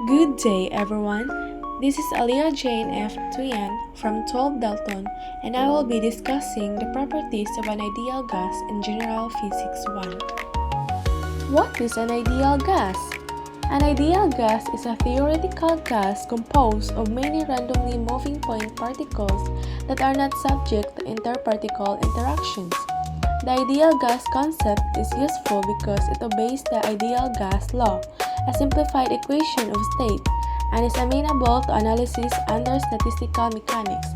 Good day, everyone. This is Aliyah Jane F. Tuyan from 12 Dalton, and I will be discussing the properties of an ideal gas in General Physics 1. What is an ideal gas? An ideal gas is a theoretical gas composed of many randomly moving point particles that are not subject to interparticle interactions. The ideal gas concept is useful because it obeys the ideal gas law, a simplified equation of state, and is amenable to analysis under statistical mechanics.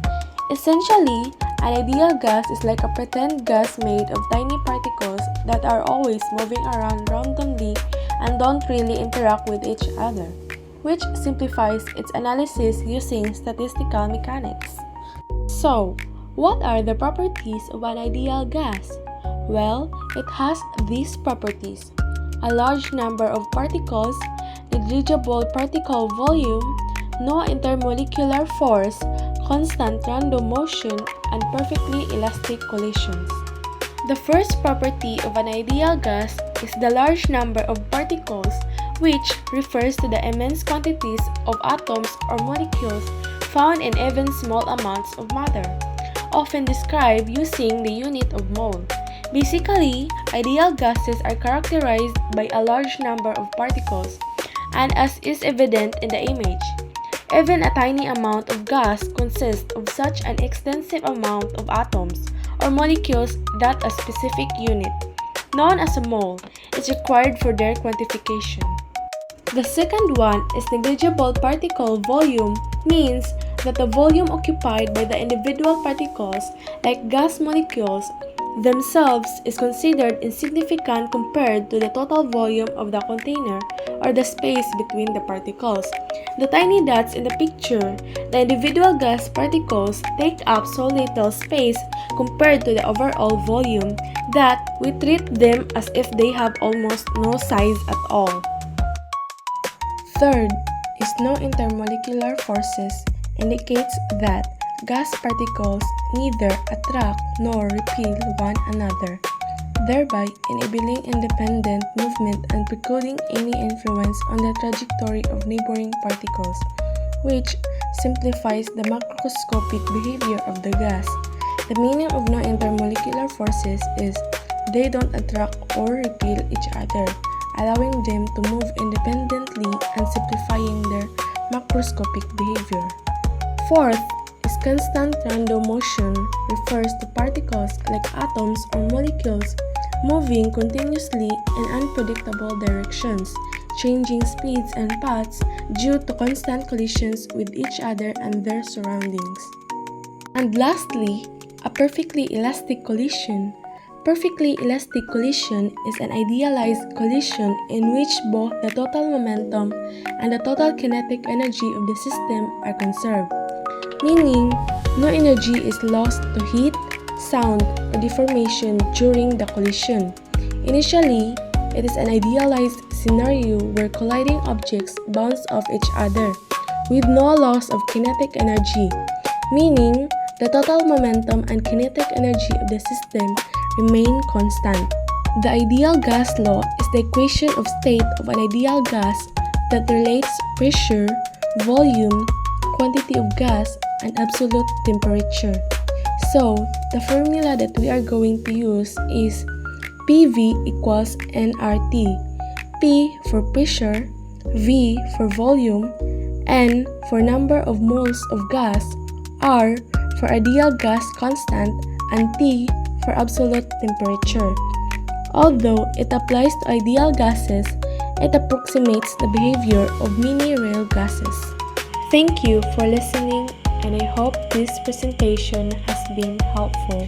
Essentially, an ideal gas is like a pretend gas made of tiny particles that are always moving around randomly and don't really interact with each other, which simplifies its analysis using statistical mechanics. So, what are the properties of an ideal gas? Well, it has these properties: a large number of particles, negligible particle volume, no intermolecular force, constant random motion, and perfectly elastic collisions. The first property of an ideal gas is the large number of particles, which refers to the immense quantities of atoms or molecules found in even small amounts of matter, often described using the unit of mole. Basically, ideal gases are characterized by a large number of particles, and as is evident in the image, even a tiny amount of gas consists of such an extensive amount of atoms or molecules that a specific unit, known as a mole, is required for their quantification. The second one is negligible particle volume, means that the volume occupied by the individual particles, like gas molecules, themselves is considered insignificant compared to the total volume of the container or the space between the particles. The tiny dots in the picture, the individual gas particles, take up so little space compared to the overall volume that we treat them as if they have almost no size at all. Third is no intermolecular forces, indicates that gas particles neither attract nor repel one another, thereby enabling independent movement and precluding any influence on the trajectory of neighboring particles, which simplifies the macroscopic behavior of the gas. The meaning of no intermolecular forces is they don't attract or repel each other, allowing them to move independently and simplifying their macroscopic behavior. Fourth is constant random motion, refers to particles like atoms or molecules moving continuously in unpredictable directions, changing speeds and paths due to constant collisions with each other and their surroundings. And lastly, a perfectly elastic collision. Perfectly elastic collision is an idealized collision in which both the total momentum and the total kinetic energy of the system are conserved, meaning no energy is lost to heat, sound, or deformation during the collision. Initially, it is an idealized scenario where colliding objects bounce off each other with no loss of kinetic energy, meaning the total momentum and kinetic energy of the system remain constant. The ideal gas law is the equation of state of an ideal gas that relates pressure, volume, quantity of gas, and absolute temperature. So, the formula that we are going to use is PV equals nRT. P for pressure, V for volume, N for number of moles of gas, R for ideal gas constant, and T for absolute temperature. Although it applies to ideal gases, it approximates the behavior of many real gases. Thank you for listening, and I hope this presentation has been helpful.